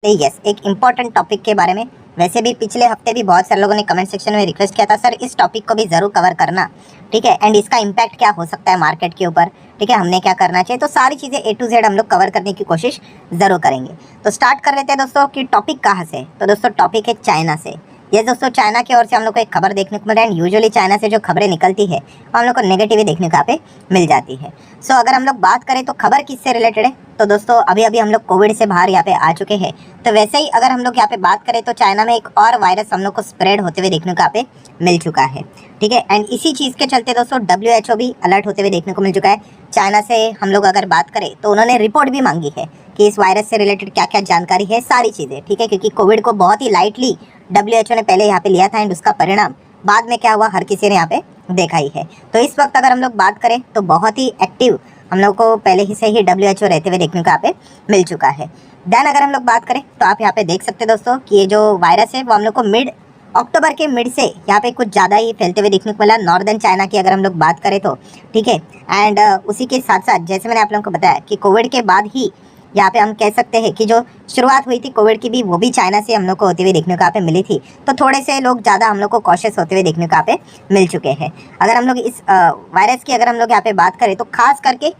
Yes, एक important topic के बारे में। वैसे भी पिछले हफ्ते भी बहुत सारे लोगों ने कमेंट सेक्शन में रिक्वेस्ट किया था, सर इस टॉपिक को भी ज़रूर कवर करना, ठीक है, एंड इसका इम्पैक्ट क्या हो सकता है मार्केट के ऊपर, ठीक है, हमने क्या करना चाहिए। तो सारी चीज़ें ए टू जेड हम लोग कवर करने की कोशिश ज़रूर करेंगे। तो स्टार्ट कर लेते हैं दोस्तों कि टॉपिक कहाँ से। तो दोस्तों टॉपिक है चाइना से। ये दोस्तों चाइना की ओर से हम लोग को एक खबर देखने को मिल रहा है। यूजुअली चाइना से जो खबरें निकलती है वो हम लोग को नेगेटिव ही देखने को यहाँ पे मिल जाती है। सो अगर हम लोग बात करें तो खबर किससे रिलेटेड है, तो दोस्तों अभी अभी हम लोग कोविड से बाहर यहाँ पे आ चुके हैं। तो वैसे ही अगर हम लोग यहाँ पे बात करें तो चाइना में एक और वायरस हम लोग को स्प्रेड होते हुए देखने को यहाँ पे मिल चुका है, ठीक है। एंड इसी चीज़ के चलते दोस्तों WHO भी अलर्ट होते हुए देखने को मिल चुका है। चाइना से हम लोग अगर बात करें तो उन्होंने रिपोर्ट भी मांगी है कि इस वायरस से रिलेटेड क्या क्या जानकारी है, सारी चीज़ें, ठीक है, क्योंकि कोविड को बहुत ही लाइटली WHO ने पहले यहाँ पे लिया था एंड उसका परिणाम बाद में क्या हुआ हर किसी ने यहाँ पे देखा ही है। तो इस वक्त अगर हम लोग बात करें तो बहुत ही एक्टिव हम लोग को पहले ही से ही WHO रहते हुए देखने को यहाँ पे मिल चुका है। देन अगर हम लोग बात करें तो आप यहाँ पे देख सकते हैं दोस्तों कि ये जो वायरस है वो हम लोग को मिड अक्टूबर के मिड से यहाँ पे कुछ ज़्यादा ही फैलते हुए देखने को मिला नॉर्दर्न चाइना की अगर हम लोग बात करें तो, ठीक है। एंड उसी के साथ साथ जैसे मैंने आप लोगों को बताया कि कोविड के बाद ही यहाँ पे हम कह सकते हैं कि जो शुरुआत हुई थी कोविड की भी वो भी चाइना से हम लोग को होते हुए देखने को यहाँ पे मिली थी। तो थोड़े से लोग ज़्यादा हम लोग को कॉशियस होते हुए देखने को यहाँ पे मिल चुके हैं। अगर हम लोग इस वायरस की अगर हम लोग यहाँ पे बात करें तो खास करके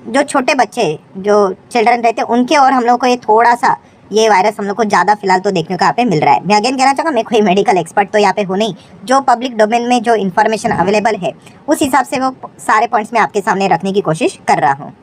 जो छोटे बच्चे जो चिल्ड्रन रहते हैं उनके और हम लोग को ये थोड़ा सा ये वायरस हम लोग को ज़्यादा फिलहाल तो देखने को यहाँ पे मिल रहा है। मैं अगेन कहना चाहूँगा मैं कोई मेडिकल एक्सपर्ट तो यहाँ पे हूँ नहीं, जो पब्लिक डोमेन में जो इन्फॉर्मेशन अवेलेबल है उस हिसाब से वो सारे पॉइंट्स मैं आपके सामने रखने की कोशिश कर रहा हूँ।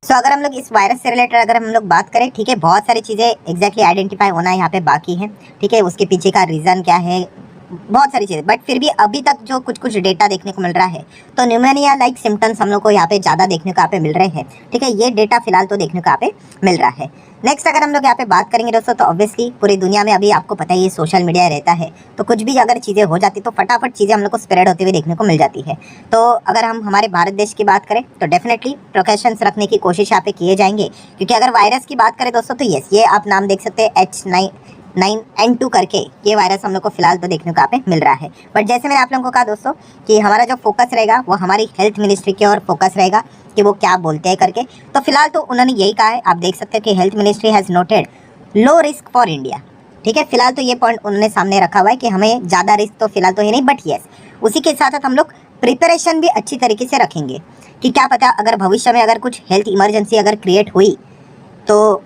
सो अगर हम लोग इस वायरस से रिलेटेड अगर हम लोग बात करें, ठीक है, बहुत सारी चीज़ें एग्जैक्टली आइडेंटिफाई होना यहाँ पे बाकी है, ठीक है, उसके पीछे का रीज़न क्या है, बहुत सारी चीज़ें, बट फिर भी अभी तक जो कुछ कुछ डेटा देखने को मिल रहा है तो न्यूमोनिया लाइक सिम्टम्स हम लोग को यहाँ पे ज़्यादा देखने को यहाँ पे मिल रहे हैं, ठीक है, ये डेटा फिलहाल तो देखने को यहाँ पे मिल रहा है। नेक्स्ट अगर हम लोग यहाँ पे बात करेंगे दोस्तों तो ऑब्वियसली पूरी दुनिया में अभी आपको पता ही है सोशल मीडिया रहता है, तो कुछ भी अगर चीज़ें हो जाती तो फटाफट चीज़ें हम लोग को स्प्रेड होते हुए देखने को मिल जाती है। तो अगर हम हमारे भारत देश की बात करें तो डेफिनेटली प्रिकॉशंस रखने की कोशिश यहाँ पे किए जाएंगे, क्योंकि अगर वायरस की बात करें दोस्तों तो यस, ये आप नाम देख सकते हैं H9N2 करके ये वायरस हम लोग को फिलहाल तो देखने को यहाँ पे मिल रहा है। बट जैसे मैंने आप लोगों को कहा दोस्तों कि हमारा जो फोकस रहेगा वो हमारी हेल्थ मिनिस्ट्री की ओर फोकस रहेगा कि वो क्या बोलते हैं करके। तो फिलहाल तो उन्होंने यही कहा है, आप देख सकते हैं कि health ministry has noted low risk for India, ठीक है। फिलहाल तो ये पॉइंट उन्होंने सामने रखा हुआ है कि हमें ज़्यादा रिस्क तो फिलहाल तो है नहीं, बट यस उसी के साथ साथ हम लोग प्रिपरेशन भी अच्छी तरीके से रखेंगे कि क्या पता अगर भविष्य में अगर कुछ हेल्थ इमरजेंसी अगर क्रिएट हुई तो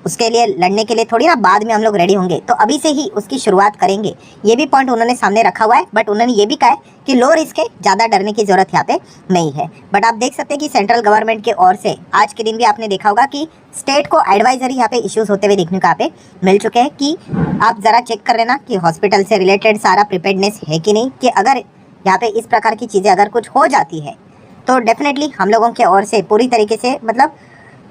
उसके लिए लड़ने के लिए थोड़ी ना बाद में हम लोग रेडी होंगे, तो अभी से ही उसकी शुरुआत करेंगे। ये भी पॉइंट उन्होंने सामने रखा हुआ है, बट उन्होंने ये भी कहा है कि लो रिस्क है, ज़्यादा डरने की ज़रूरत यहाँ पे नहीं है। बट आप देख सकते हैं कि सेंट्रल गवर्नमेंट की ओर से आज के दिन भी आपने देखा होगा कि स्टेट को एडवाइजरी यहाँ पे इश्यूज़ होते हुए देखने को यहाँ पे मिल चुके हैं कि आप ज़रा चेक कर लेना कि हॉस्पिटल से रिलेटेड सारा प्रिपेयर्डनेस है कि नहीं, कि अगर यहाँ पे इस प्रकार की चीज़ें अगर कुछ हो जाती है तो डेफिनेटली हम लोगों की ओर से पूरी तरीके से मतलब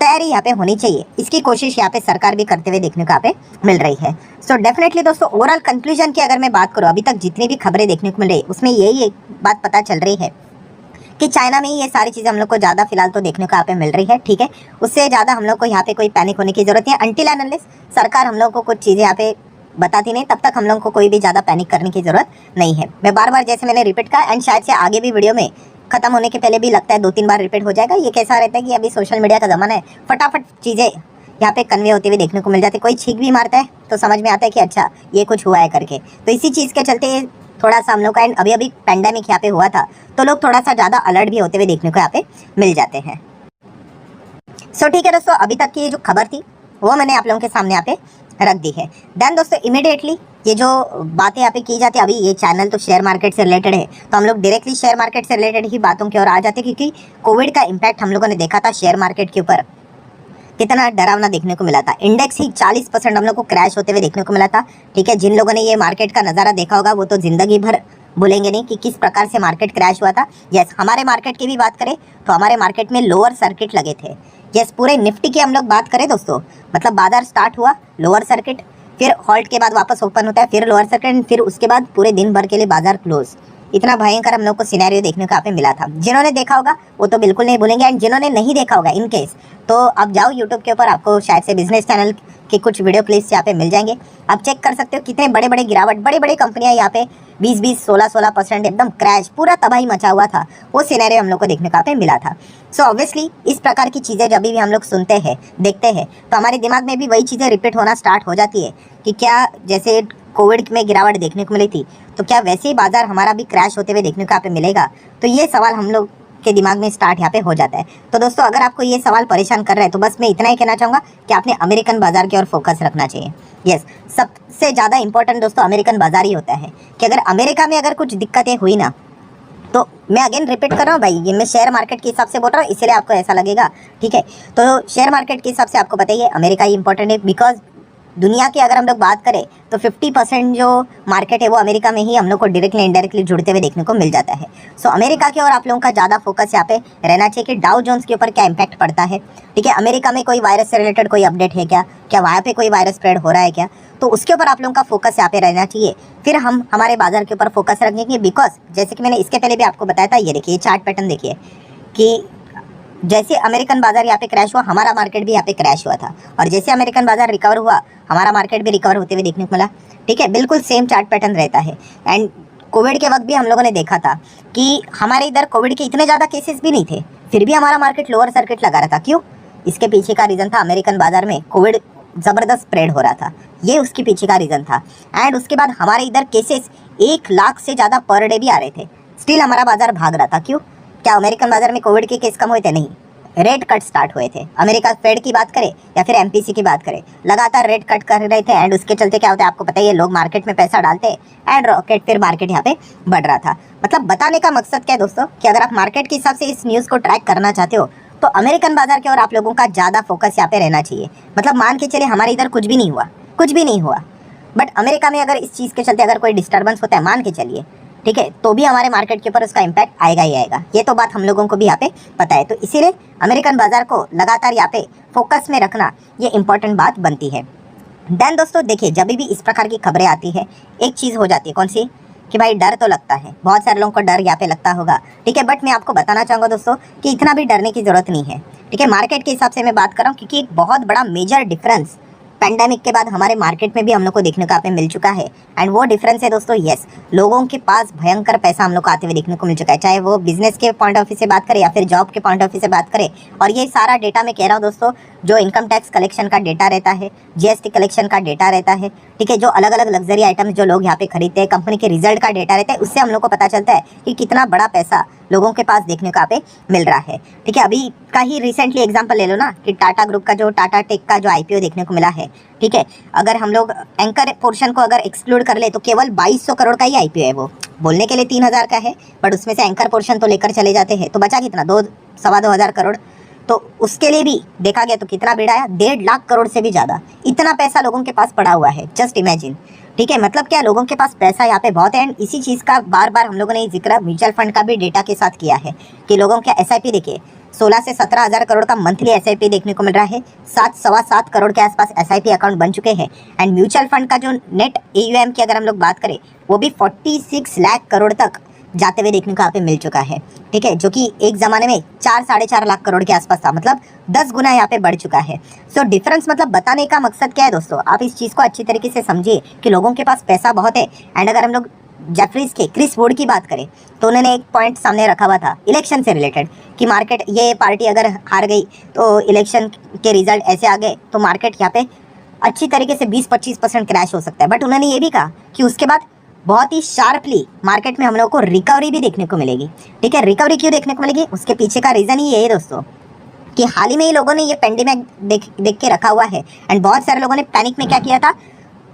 तैयारी यहाँ पे होनी चाहिए। इसकी कोशिश यहाँ पे सरकार भी करते हुए देखने को यहाँ पे मिल रही है। सो डेफिनेटली दोस्तों ओवरऑल कंक्लूजन की अगर मैं बात करूँ अभी तक जितनी भी खबरें देखने को मिल रही है उसमें यही एक बात पता चल रही है कि चाइना में ही ये सारी चीज़ें हम लोग को ज़्यादा फिलहाल तो देखने को यहाँ पे मिल रही है, ठीक है। उससे ज़्यादा हम लोग को यहाँ पे कोई पैनिक होने की जरूरत नहीं है। अनटिल एंड अनलेस सरकार हम लोग को कुछ चीज़ें यहाँ पे बताती नहीं, तब तक हम लोग को कोई भी ज़्यादा पैनिक करने की ज़रूरत नहीं है। मैं बार बार जैसे मैंने रिपीट कहा एंड शायद से आगे भी वीडियो में खत्म होने के पहले भी लगता है 2-3 बार रिपीट हो जाएगा। ये कैसा रहता है कि अभी सोशल मीडिया का ज़माना है, फटाफट चीज़ें यहाँ पे कन्वे होते हुए देखने को मिल जाती है। कोई छींक भी मारता है तो समझ में आता है कि अच्छा ये कुछ हुआ है करके। तो इसी चीज़ के चलते थोड़ा सा हम लोग का एंड अभी पैंडेमिक यहाँ पे हुआ था तो लोग थोड़ा सा ज़्यादा अलर्ट भी होते हुए देखने को यहाँ पे मिल जाते हैं। सो ठीक है दोस्तों, अभी तक की जो खबर थी वो मैंने आप लोगों के सामने यहाँ पे रख दी है। देन दोस्तों इमीडिएटली ये जो बातें यहाँ पे की जाती है, अभी ये चैनल तो शेयर मार्केट से रिलेटेड है तो हम लोग डायरेक्टली शेयर मार्केट से रिलेटेड ही बातों की ओर आ जाते हैं, क्योंकि कोविड का इम्पैक्ट हम लोगों ने देखा था शेयर मार्केट के ऊपर कितना डरावना देखने को मिला था। इंडेक्स ही 40% हम लोग को क्रैश होते हुए देखने को मिला था, ठीक है। जिन लोगों ने ये मार्केट का नज़ारा देखा होगा वो तो ज़िंदगी भर भूलेंगे नहीं कि किस प्रकार से मार्केट क्रैश हुआ था। यस, हमारे मार्केट की भी बात करें तो हमारे मार्केट में लोअर सर्किट लगे थे। यस, पूरे निफ्टी की हम लोग बात करें दोस्तों, मतलब बाजार स्टार्ट हुआ लोअर सर्किट, फिर हॉल्ट के बाद वापस ओपन होता है, फिर लोअर सर्किट, फिर उसके बाद पूरे दिन भर के लिए बाजार क्लोज। इतना भयंकर हम लोग को सिनेरियो देखने को यहाँ पे मिला था। जिन्होंने देखा होगा वो तो बिल्कुल नहीं भूलेंगे, एंड जिन्होंने नहीं देखा होगा इन केस, तो आप जाओ यूट्यूब के ऊपर, आपको शायद से बिजनेस चैनल के कुछ वीडियो क्लिप्स यहाँ पे मिल जाएंगे। आप चेक कर सकते हो कितने बड़े बड़े गिरावट, बड़ी बड़ी कंपनियां यहाँ पे 20-20, 16-16% एकदम क्रैश, पूरा तबाही मचा हुआ था। वो सिनेरियो हम लोग को देखने को यहाँ पे मिला था। सो ऑब्वियसली इस प्रकार की चीज़ें जब भी हम लोग सुनते हैं, देखते हैं, तो हमारे दिमाग में भी वही चीज़ें रिपीट होना स्टार्ट हो जाती है कि क्या जैसे कोविड में गिरावट देखने को मिली थी, तो क्या वैसे ही बाजार हमारा भी क्रैश होते हुए देखने को यहाँ पे मिलेगा। तो ये सवाल हम लोग के दिमाग में स्टार्ट यहाँ पे हो जाता है। तो दोस्तों अगर आपको ये सवाल परेशान कर रहा है तो बस मैं इतना ही कहना चाहूँगा कि आपने अमेरिकन बाजार की ओर फोकस रखना चाहिए। यस, सबसे ज़्यादा इंपॉर्टेंट दोस्तों अमेरिकन बाजार ही होता है कि अगर अमेरिका में अगर कुछ दिक्कतें हुई ना, तो मैं अगेन रिपीट कर रहा हूँ भाई, ये मैं शेयर मार्केट के हिसाब से बोल रहा हूँ, इसलिए आपको ऐसा लगेगा, ठीक है। तो शेयर मार्केट के हिसाब से आपको बताइए अमेरिका ही इंपॉर्टेंट है, बिकॉज दुनिया की अगर हम लोग बात करें तो 50% जो मार्केट है वो अमेरिका में ही हम लोग को डायरेक्टली इनडायरेक्टली जुड़ते हुए देखने को मिल जाता है। सो अमेरिका की ओर आप लोगों का ज़्यादा फोकस यहाँ पे रहना चाहिए कि डाउ जोन्स के ऊपर क्या इंपैक्ट पड़ता है, ठीक है। अमेरिका में कोई वायरस से रिलेटेड कोई अपडेट है क्या, क्या वहाँ पे कोई वायरस स्प्रेड हो रहा है क्या, तो उसके ऊपर आप लोगों का फोकस यहाँ पे रहना चाहिए। फिर हम हमारे बाजार के ऊपर फोकस रखेंगे, बिकॉज जैसे कि मैंने इसके पहले भी आपको बताया था, ये देखिए चार्ट पैटर्न देखिए कि जैसे अमेरिकन बाजार यहाँ पे क्रैश हुआ, हमारा मार्केट भी यहाँ पे क्रैश हुआ था, और जैसे अमेरिकन बाजार रिकवर हुआ, हमारा मार्केट भी रिकवर होते हुए देखने को मिला, ठीक है। बिल्कुल सेम चार्ट पैटर्न रहता है। एंड कोविड के वक्त भी हम लोगों ने देखा था कि हमारे इधर कोविड के इतने ज़्यादा केसेस भी नहीं थे, फिर भी हमारा मार्केट लोअर सर्किट लगा रहा था। क्यों? इसके पीछे का रीज़न था अमेरिकन बाजार में कोविड ज़बरदस्त स्प्रेड हो रहा था, ये उसके पीछे का रीज़न था। एंड उसके बाद हमारे इधर केसेस 1 लाख से ज़्यादा पर डे भी आ रहे थे, स्टिल हमारा बाजार भाग रहा था। क्यों? क्या अमेरिकन बाजार में कोविड के केस कम हुए थे? नहीं, रेट कट स्टार्ट हुए थे। अमेरिका फेड की बात करें या फिर एमपीसी की बात करें, लगातार रेट कट कर रहे थे, एंड उसके चलते क्या होता है आपको पता ही है, लोग मार्केट में पैसा डालते एंड रॉकेट, फिर मार्केट यहाँ पे बढ़ रहा था। मतलब बताने का मकसद क्या है दोस्तों कि अगर आप मार्केट के हिसाब से इस न्यूज़ को ट्रैक करना चाहते हो तो अमेरिकन बाजार की ओर आप लोगों का ज़्यादा फोकस यहाँ पे रहना चाहिए। मतलब मान के चले हमारे इधर कुछ भी नहीं हुआ, कुछ भी नहीं हुआ, बट अमेरिका में अगर इस चीज़ के चलते अगर कोई डिस्टर्बेंस होता है, मान के चलिए, ठीक है, तो भी हमारे मार्केट के ऊपर उसका इम्पैक्ट आएगा ही आएगा। ये तो बात हम लोगों को भी यहाँ पे पता है। तो इसीलिए अमेरिकन बाजार को लगातार यहाँ पे फोकस में रखना ये इंपॉर्टेंट बात बनती है। देन दोस्तों देखिए, जब भी इस प्रकार की खबरें आती है, एक चीज़ हो जाती है, कौन सी, कि भाई डर तो लगता है, बहुत सारे लोगों को डर यहाँ पे लगता होगा, ठीक है। बट मैं आपको बताना चाहूँगा दोस्तों कि इतना भी डरने की ज़रूरत नहीं है, ठीक है। मार्केट के हिसाब से मैं बात कर रहा हूँ, क्योंकि एक बहुत बड़ा मेजर डिफरेंस पैंडेमिक के बाद हमारे मार्केट में भी हम लोग को देखने को यहाँ पे मिल चुका है। एंड वो डिफरेंस है दोस्तों, यस, लोगों के पास भयंकर पैसा हम लोग को आते हुए देखने को मिल चुका है, चाहे वो बिजनेस के पॉइंट ऑफ व्यू से बात करें या फिर जॉब के पॉइंट ऑफ व्यू से बात करें। और ये सारा डेटा मैं कह रहा हूँ दोस्तों, जो इनकम टैक्स कलेक्शन का डेटा रहता है, जीएसटी कलेक्शन का डेटा रहता है, ठीक है, जो अलग अलग लग्जरी आइटम्स जो लोग यहाँ पे खरीदते हैं, कंपनी के रिजल्ट का डेटा रहता है, उससे हम लोग को पता चलता है कि कितना बड़ा पैसा लोगों के पास देखने को यहाँ पे मिल रहा है, ठीक है। अभी का ही रिसेंटली एग्जांपल ले लो ना कि टाटा ग्रुप का जो टाटा टेक का जो आईपीओ देखने को मिला है, ठीक है, अगर हम लोग एंकर पोर्शन को अगर एक्सक्लूड कर ले तो केवल 2200 करोड़ का ही आईपीओ है। वो बोलने के लिए 3000 का है, बट उसमें से एंकर पोर्शन तो लेकर चले जाते हैं, तो बचा कितना, 2-2.25 करोड़। तो उसके लिए भी देखा गया तो कितना बिल आया, 1.5 लाख करोड़ से भी ज़्यादा। इतना पैसा लोगों के पास पड़ा हुआ है, जस्ट इमेजिन, ठीक है। मतलब क्या, लोगों के पास पैसा यहाँ पे बहुत है। एंड इसी चीज़ का बार बार हम लोगों ने जिक्र म्यूचुअल फंड का भी डेटा के साथ किया है कि लोगों के एसआईपी देखिए, 16 से 17 हज़ार करोड़ का मंथली एसआईपी देखने को मिल रहा है, 7-7.25 करोड़ के आसपास एसआईपी अकाउंट बन चुके हैं। एंड म्यूचुअल फंड का जो नेट एयूएम की अगर हम लोग बात करें, वो भी 46 लाख करोड़ तक जाते हुए देखने को यहाँ पे मिल चुका है, ठीक है, जो कि एक ज़माने में 4-4.5 लाख करोड़ के आसपास था, मतलब 10 गुना यहाँ पे बढ़ चुका है। सो डिफरेंस मतलब बताने का मकसद क्या है दोस्तों, आप इस चीज़ को अच्छी तरीके से समझिए कि लोगों के पास पैसा बहुत है। एंड अगर हम लोग जेफरीज के क्रिस वुड की बात करें तो उन्होंने एक पॉइंट सामने रखा हुआ था इलेक्शन से रिलेटेड कि मार्केट, ये पार्टी अगर हार गई तो इलेक्शन के रिजल्ट ऐसे आ गए तो मार्केट यहाँ पे अच्छी तरीके से 20-25% क्रैश हो सकता है। बट उन्होंने ये भी कहा कि उसके बाद बहुत ही शार्पली मार्केट में हम लोगों को रिकवरी भी देखने को मिलेगी, ठीक है। रिकवरी क्यों देखने को मिलेगी, उसके पीछे का रीज़न ही ये है दोस्तों कि हाल ही में ही लोगों ने ये पेंडेमिक देख के रखा हुआ है। एंड बहुत सारे लोगों ने पैनिक में क्या किया था,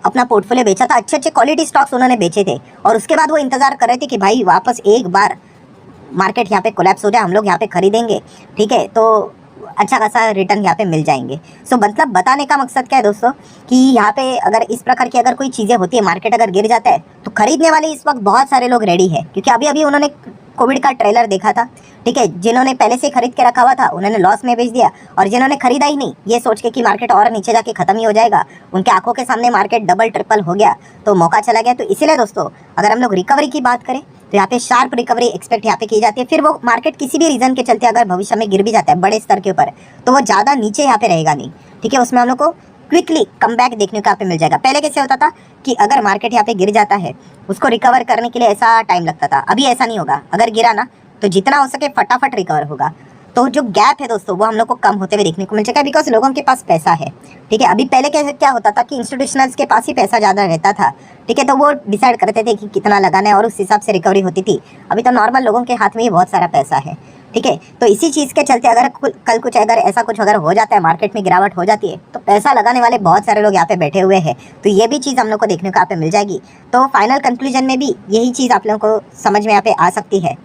अपना पोर्टफोलियो बेचा था, अच्छे अच्छे क्वालिटी स्टॉक्स उन्होंने बेचे थे, और उसके बाद वो इंतजार कर रहे थे कि भाई वापस एक बार मार्केट यहाँ पे कोलैप्स हो जाए, हम लोग यहाँ पे खरीदेंगे, ठीक है, तो अच्छा खासा रिटर्न यहाँ पे मिल जाएंगे। सो मतलब बताने का मकसद क्या है दोस्तों कि यहाँ पे अगर इस प्रकार की अगर कोई चीज़ें होती है, मार्केट अगर गिर जाता है, तो खरीदने वाले इस वक्त बहुत सारे लोग रेडी है, क्योंकि अभी अभी उन्होंने कोविड का ट्रेलर देखा था, ठीक है। जिन्होंने पहले से खरीद के रखा हुआ था उन्होंने लॉस में बेच दिया, और जिन्होंने खरीदा ही नहीं ये सोच के कि मार्केट और नीचे जाके खत्म ही हो जाएगा, उनके आंखों के सामने मार्केट डबल ट्रिपल हो गया, तो मौका चला गया। तो इसीलिए दोस्तों अगर हम लोग रिकवरी की बात करें तो यहाँ पे शार्प रिकवरी एक्सपेक्ट यहाँ पे की जाती है। फिर वो मार्केट किसी भी रीजन के चलते अगर भविष्य में गिर भी जाता है बड़े स्तर के ऊपर, तो वो ज़्यादा नीचे यहाँ पे रहेगा नहीं, ठीक है। उसमें हम लोग को क्विकली कमबैक देखने को यहाँ पे मिल जाएगा। पहले कैसे होता था कि अगर मार्केट यहाँ पे गिर जाता है, उसको रिकवर करने के लिए ऐसा टाइम लगता था, अभी ऐसा नहीं होगा। अगर गिरा ना तो जितना हो सके फटाफट रिकवर होगा। तो जो गैप है दोस्तों वो हम लोग को कम होते हुए देखने को मिल जाएगा, बिकॉज लोगों के पास पैसा है, ठीक है। अभी पहले क्या होता था कि इंस्टीट्यूशनल्स के पास ही पैसा ज़्यादा रहता था, ठीक है, तो वो डिसाइड करते थे कि कितना लगाना है और उस हिसाब से रिकवरी होती थी। अभी तो नॉर्मल लोगों के हाथ में ही बहुत सारा पैसा है, ठीक है। तो इसी चीज़ के चलते अगर कल कुछ अगर ऐसा कुछ अगर हो जाता है, मार्केट में गिरावट हो जाती है, तो पैसा लगाने वाले बहुत सारे लोग यहाँ पे बैठे हुए हैं। तो ये भी चीज़ हम लोग को देखने को यहाँ पे मिल जाएगी। तो फाइनल कंक्लूजन में भी यही चीज़ आप लोगों को समझ में यहाँ पे आ सकती है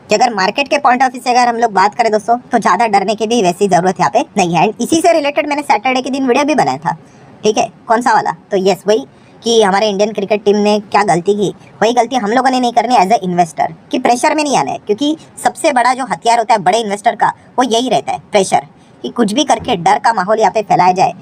कि अगर मार्केट के पॉइंट ऑफ व्यू से अगर हम लोग बात करें दोस्तों, तो ज़्यादा डरने की भी वैसी ज़रूरत यहाँ पे नहीं है। एंड इसी से रिलेटेड मैंने सैटरडे के दिन वीडियो भी बनाया था, ठीक है। कौन सा वाला? तो यस, वही कि हमारे इंडियन क्रिकेट टीम ने क्या गलती की, वही गलती हम लोगों ने नहीं करनी एज ए इन्वेस्टर, कि प्रेशर में नहीं आना है। क्योंकि सबसे बड़ा जो हथियार होता है बड़े इन्वेस्टर का, वो यही रहता है, प्रेशर, कि कुछ भी करके डर का माहौल यहाँ पे फैलाया जाए,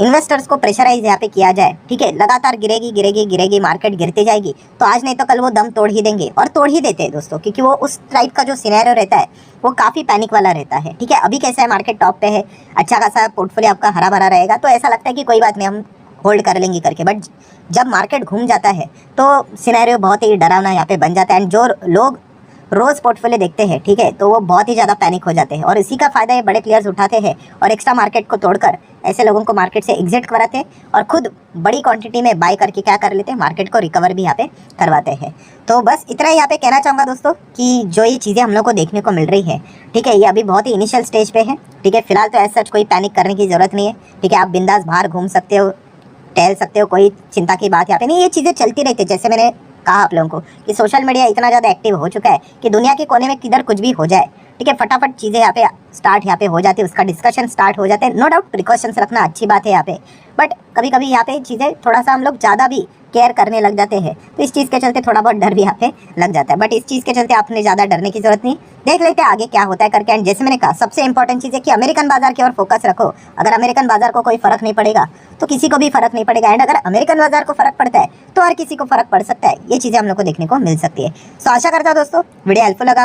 इन्वेस्टर्स को प्रेशराइज यहाँ पे किया जाए, ठीक है। लगातार गिरेगी गिरेगी गिरेगी, मार्केट गिरती जाएगी, तो आज नहीं तो कल वो दम तोड़ ही देंगे, और तोड़ ही देते हैं दोस्तों, क्योंकि वो उस टाइप का जो सिनेरियो रहता है वो काफ़ी पैनिक वाला रहता है, ठीक है। अभी कैसा है, मार्केट टॉप पे है, अच्छा खासा पोर्टफोलियो आपका हरा भरा रहेगा, तो ऐसा लगता है कि कोई बात नहीं, हम होल्ड कर लेंगे करके। बट जब मार्केट घूम जाता है तो सिनेरियो बहुत ही डरावना यहाँ पे बन जाता है। एंड जो लोग रोज़ पोर्टफोलियो देखते हैं, ठीक है, तो वो बहुत ही ज़्यादा पैनिक हो जाते हैं, और इसी का फ़ायदा ये बड़े प्लेयर्स उठाते हैं और एक्स्ट्रा मार्केट को तोड़कर ऐसे लोगों को मार्केट से एग्जिट कराते हैं, और खुद बड़ी क्वांटिटी में बाय करके क्या कर लेते हैं, मार्केट को रिकवर भी यहाँ पे करवाते हैं। तो बस इतना ही यहाँ पे कहना चाहूँगा दोस्तों, कि जो ये चीज़ें हम लोग को देखने को मिल रही है, ठीक है, ये अभी बहुत ही इनिशियल स्टेज पे है, ठीक है। फिलहाल तो ऐसा कोई पैनिक करने की ज़रूरत नहीं है, ठीक है। आप बिंदास बाहर घूम सकते हो, टहल सकते हो, कोई चिंता की बात यहाँ पे नहीं। ये चीज़ें चलती रहती है, जैसे मैंने कहा आप लोगों को कि सोशल मीडिया इतना ज़्यादा एक्टिव हो चुका है कि दुनिया के कोने में किधर कुछ भी हो जाए, ठीक है, फटाफट चीज़ें यहाँ पे स्टार्ट यहाँ पे हो जाती है, उसका डिस्कशन स्टार्ट हो जाते हैं। नो डाउट प्रिकॉशंस रखना अच्छी बात है यहाँ पे, बट कभी कभी यहाँ पे चीज़ें थोड़ा सा हम लोग ज़्यादा भी केयर करने लग जाते हैं, तो इस चीज़ के चलते थोड़ा बहुत डर भी यहाँ पे लग जाता है। बट इस चीज़ के चलते आपने ज़्यादा डरने की जरूरत नहीं, देख लेते हैं आगे क्या होता है करके। एंड जैसे मैंने कहा, सबसे इंपॉर्टेंट चीज़ है कि अमेरिकन बाजार की ओर फोकस रखो। अगर अमेरिकन बाजार को कोई फर्क नहीं पड़ेगा तो किसी को भी फर्क नहीं पड़ेगा, एंड अगर अमेरिकन बाजार को फर्क पड़ता है तो हर किसी को फर्क पड़ सकता है। ये चीज़ें हम लोग को देखने को मिल सकती है। सो आशा करता हूँ दोस्तों वीडियो हेल्पफुल लगा।